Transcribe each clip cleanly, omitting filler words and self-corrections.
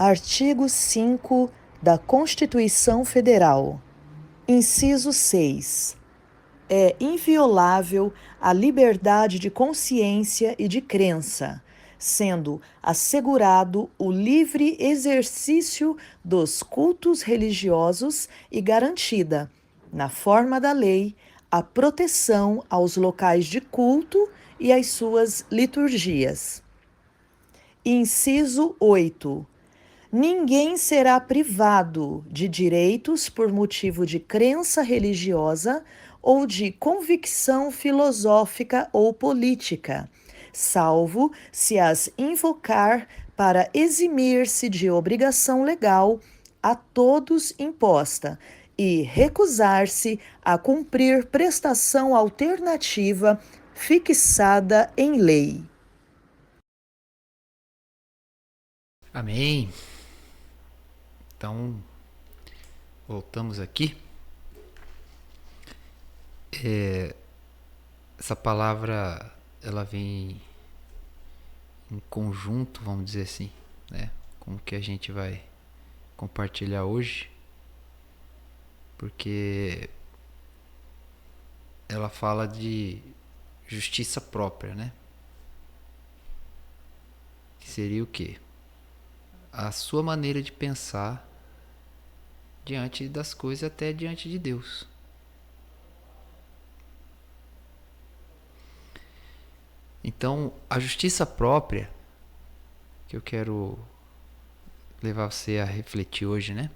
Artigo 5 da Constituição Federal. Inciso 6. É inviolável a liberdade de consciência e de crença, sendo assegurado o livre exercício dos cultos religiosos e garantida, na forma da lei, a proteção aos locais de culto e às suas liturgias. Inciso 8. Ninguém será privado de direitos por motivo de crença religiosa ou de convicção filosófica ou política, salvo se as invocar para eximir-se de obrigação legal a todos imposta e recusar-se a cumprir prestação alternativa fixada em lei. Amém. Então, voltamos aqui. Essa palavra, ela vem em conjunto, vamos dizer assim, né? Com o que a gente vai compartilhar hoje, porque ela fala de justiça própria, né? Que seria o quê? A sua maneira de pensar diante das coisas, até diante de Deus. Então, a justiça própria, que eu quero levar você a refletir hoje, né?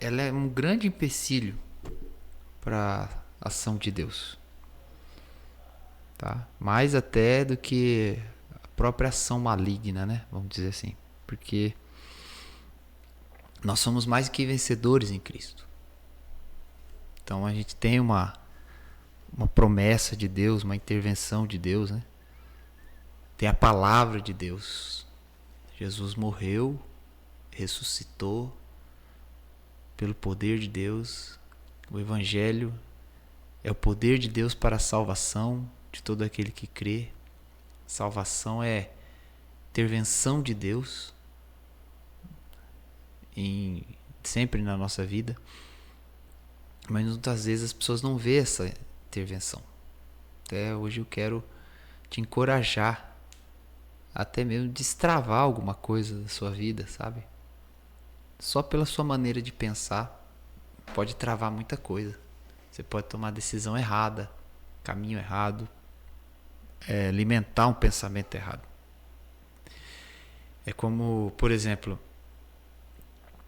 Ela é um grande empecilho para a ação de Deus, tá? Mais até do que a própria ação maligna, né? Vamos dizer assim, porque nós somos mais que vencedores em Cristo. Então a gente tem uma promessa de Deus, uma intervenção de Deus, né? Tem a palavra de Deus. Jesus morreu, ressuscitou pelo poder de Deus. O Evangelho é o poder de Deus para a salvação de todo aquele que crê. Salvação é intervenção de Deus sempre na nossa vida. Mas muitas vezes as pessoas não vê essa intervenção. Até hoje eu quero te encorajar, até mesmo destravar alguma coisa da sua vida, sabe? Só pela sua maneira de pensar pode travar muita coisa. Você pode tomar decisão errada, caminho errado, alimentar um pensamento errado. É como, por exemplo,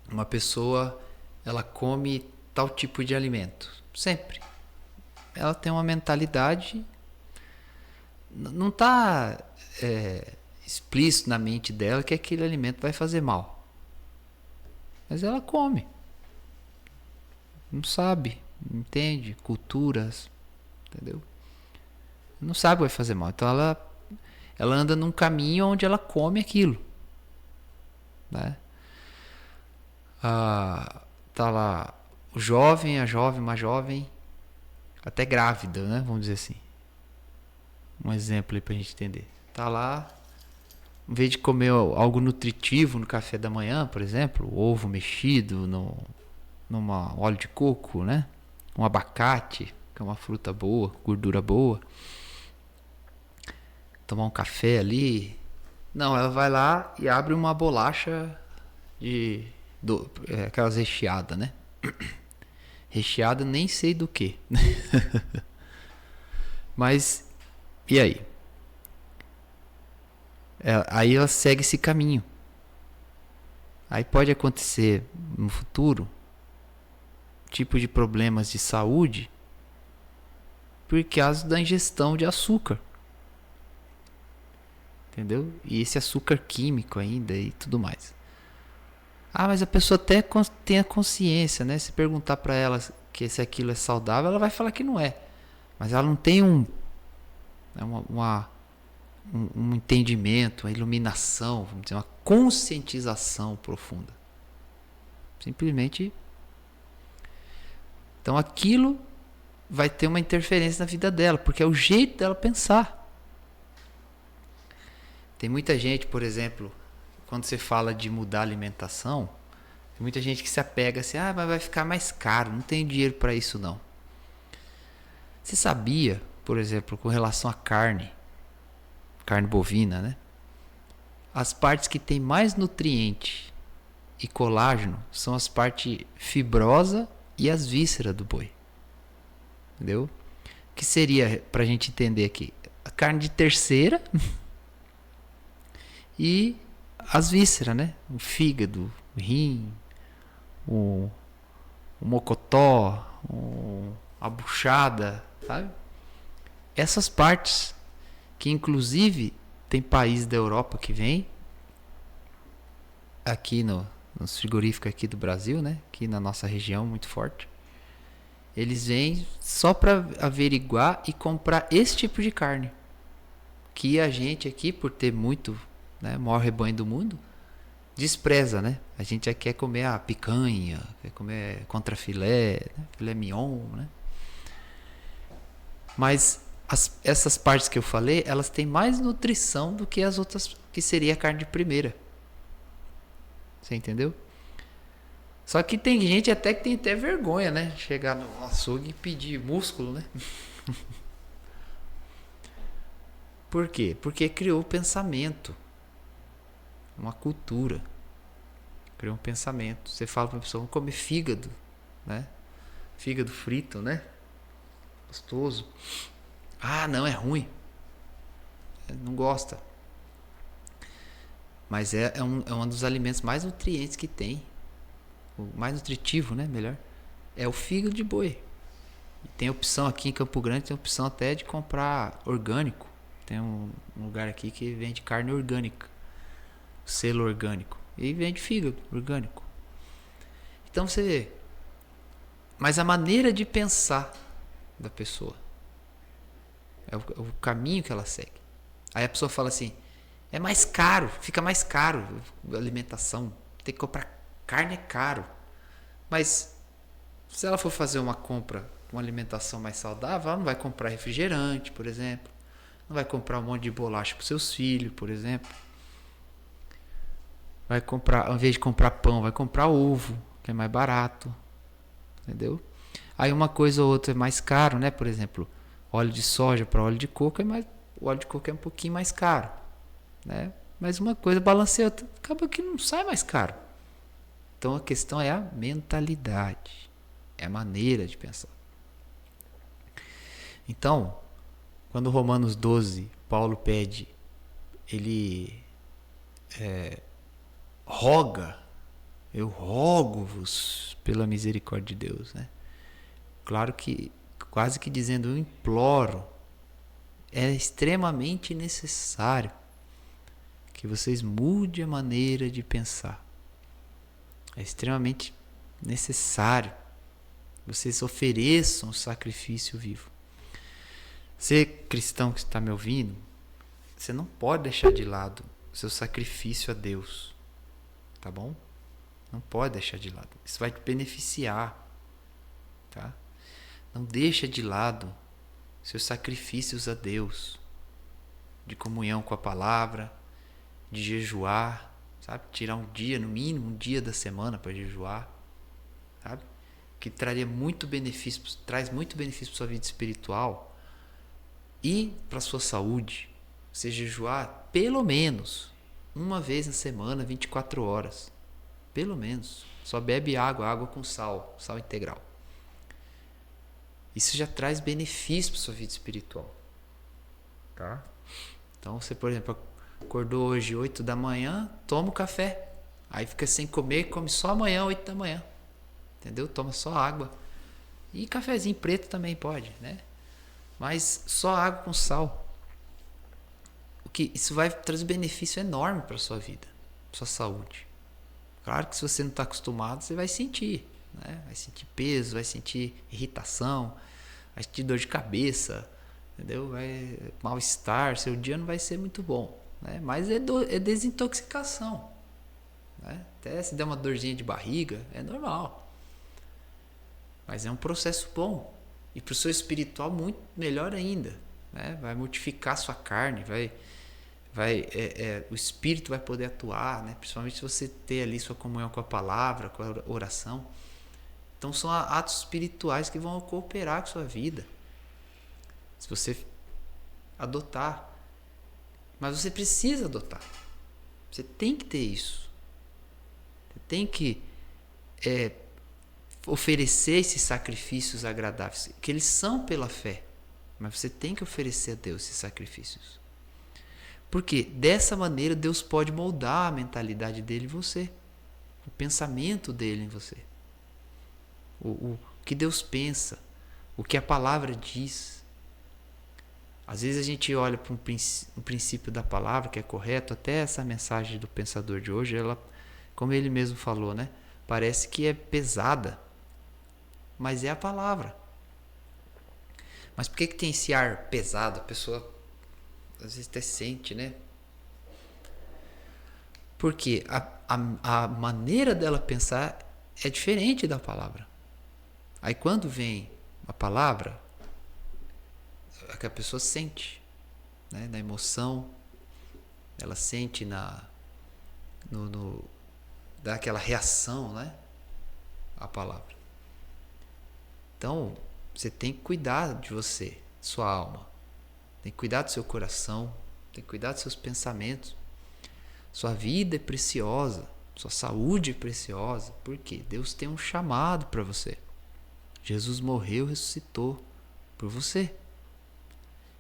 uma pessoa, ela come tal tipo de alimento, sempre. Ela tem uma mentalidade, não está explícito na mente dela que aquele alimento vai fazer mal. Mas ela come. Não sabe, não entende culturas, entendeu? Não sabe que vai fazer mal. Então ela anda num caminho onde ela come aquilo, né? Tá lá o jovem, uma jovem, até grávida, né? Vamos dizer assim. Um exemplo aí pra gente entender. Tá lá, em vez de comer algo nutritivo no café da manhã, por exemplo, ovo mexido numa óleo de coco, né? Um abacate, que é uma fruta boa, gordura boa. Tomar um café ali. Não, ela vai lá e abre uma bolacha aquelas recheadas, né? Recheada nem sei do que. Mas, e aí? Aí ela segue esse caminho. Aí pode acontecer no futuro tipo de problemas de saúde por causa da ingestão de açúcar. Entendeu? E esse açúcar químico ainda e tudo mais. Mas a pessoa até tem a consciência, né? Se perguntar para ela que se aquilo é saudável, ela vai falar que não é. Mas ela não tem um entendimento, uma iluminação, vamos dizer, uma conscientização profunda. Simplesmente. Então aquilo vai ter uma interferência na vida dela, porque é o jeito dela pensar. Tem muita gente, por exemplo, quando você fala de mudar a alimentação, tem muita gente que se apega assim, mas vai ficar mais caro, não tem dinheiro para isso não. Você sabia, por exemplo, com relação à carne bovina, né? As partes que tem mais nutriente e colágeno são as partes fibrosa e as vísceras do boi. Entendeu? O que seria, pra gente entender aqui? A carne de terceira e as vísceras, né? O fígado, o rim, o mocotó, a buchada, sabe? Essas partes que inclusive tem país da Europa que vem aqui nos frigoríficos aqui do Brasil, né? Aqui na nossa região muito forte. Eles vêm só para averiguar e comprar esse tipo de carne. Que a gente aqui, por ter muito, né, maior rebanho do mundo, despreza, né? A gente já quer comer a picanha, quer comer contrafilé, né? Filé mignon, né? Mas essas partes que eu falei, elas têm mais nutrição do que as outras, que seria a carne de primeira. Você entendeu? Só que tem gente até que tem até vergonha, né? Chegar no açougue e pedir músculo, né? Por quê? Porque criou pensamento. Uma cultura. Criou um pensamento. Você fala pra pessoa, vamos comer fígado, né? Fígado frito, né? Gostoso. Não, é ruim. Não gosta. Mas é um dos alimentos mais nutrientes que tem. O mais nutritivo, né? Melhor. É o fígado de boi. E tem opção aqui em Campo Grande, tem opção até de comprar orgânico. Tem um lugar aqui que vende carne orgânica. Selo orgânico. E vende fígado orgânico. Então você vê. Mas a maneira de pensar da pessoa é o caminho que ela segue. Aí a pessoa fala assim, é mais caro, fica mais caro a alimentação. Tem que comprar carne, é caro. Mas se ela for fazer uma compra, uma alimentação mais saudável, ela não vai comprar refrigerante, por exemplo. Não vai comprar um monte de bolacha para os seus filhos, por exemplo. Vai comprar, ao invés de comprar pão, vai comprar ovo, que é mais barato. Entendeu? Aí uma coisa ou outra é mais caro, né? Por exemplo, óleo de soja para óleo de coco o óleo de coco é um pouquinho mais caro, né? Mas uma coisa balanceia outra, acaba que não sai mais caro. Então a questão é a mentalidade, é a maneira de pensar. Então, quando Romanos 12, Paulo pede, ele roga, eu rogo-vos pela misericórdia de Deus, né? Claro que, quase que dizendo, eu imploro, é extremamente necessário que vocês mudem a maneira de pensar. É extremamente necessário que vocês ofereçam o sacrifício vivo. Você, cristão que está me ouvindo, você não pode deixar de lado o seu sacrifício a Deus. Tá bom? Não pode deixar de lado. Isso vai te beneficiar. Tá? Não deixa de lado seus sacrifícios a Deus. De comunhão com a palavra, de jejuar, sabe? Tirar um dia, no mínimo um dia da semana para jejuar, sabe? Que traria muito benefício, traz muito benefício para sua vida espiritual e para sua saúde. Você jejuar pelo menos uma vez na semana, 24 horas. Pelo menos. Só bebe água com sal integral. Isso já traz benefício para sua vida espiritual. Tá? Então você, por exemplo, acordou hoje 8 da manhã, toma o café. Aí fica sem comer, come só amanhã, 8 da manhã. Entendeu? Toma só água. E cafezinho preto também pode, né? Mas só água com sal. Isso vai trazer benefício enorme para a sua vida, para sua saúde. Claro que se você não está acostumado, você vai sentir, né? Vai sentir peso, vai sentir irritação, vai sentir dor de cabeça, entendeu? Vai mal-estar, seu dia não vai ser muito bom, né? Mas é desintoxicação, né? Até se der uma dorzinha de barriga, é normal. Mas é um processo bom. E para o seu espiritual, muito melhor ainda, né? Vai mortificar sua carne, vai o Espírito vai poder atuar, né? Principalmente se você ter ali sua comunhão com a palavra, com a oração. Então são atos espirituais que vão cooperar com a sua vida. Se você adotar. Mas você precisa adotar. Você tem que ter isso. Você tem que oferecer esses sacrifícios agradáveis, que eles são pela fé. Mas você tem que oferecer a Deus esses sacrifícios. Porque dessa maneira Deus pode moldar a mentalidade dele em você. O pensamento dele em você. O que Deus pensa. O que a palavra diz. Às vezes a gente olha para um princípio da palavra que é correto. Até essa mensagem do pensador de hoje, ela, como ele mesmo falou, né? Parece que é pesada. Mas é a palavra. Mas por que tem esse ar pesado? A pessoa às vezes até sente, né? Porque a maneira dela pensar é diferente da palavra. Aí quando vem a palavra, é que a pessoa sente, né? Na emoção, ela sente dá aquela reação, né? A palavra. Então, você tem que cuidar de você, sua alma. Tem que cuidar do seu coração, tem que cuidar dos seus pensamentos. Sua vida é preciosa, sua saúde é preciosa. Por quê? Deus tem um chamado para você. Jesus morreu e ressuscitou por você.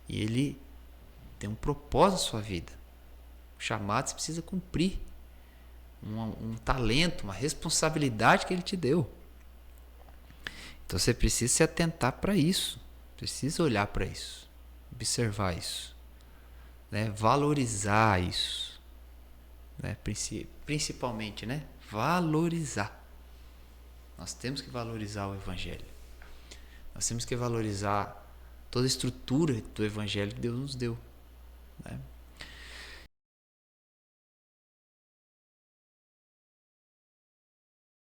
E Ele tem um propósito na sua vida. O chamado você precisa cumprir. Um talento, uma responsabilidade que Ele te deu. Então você precisa se atentar para isso. Precisa olhar para isso. Observar isso, né? Valorizar isso, né? Principalmente, né? Valorizar. Nós temos que valorizar o Evangelho. Nós temos que valorizar toda a estrutura do Evangelho que Deus nos deu, né?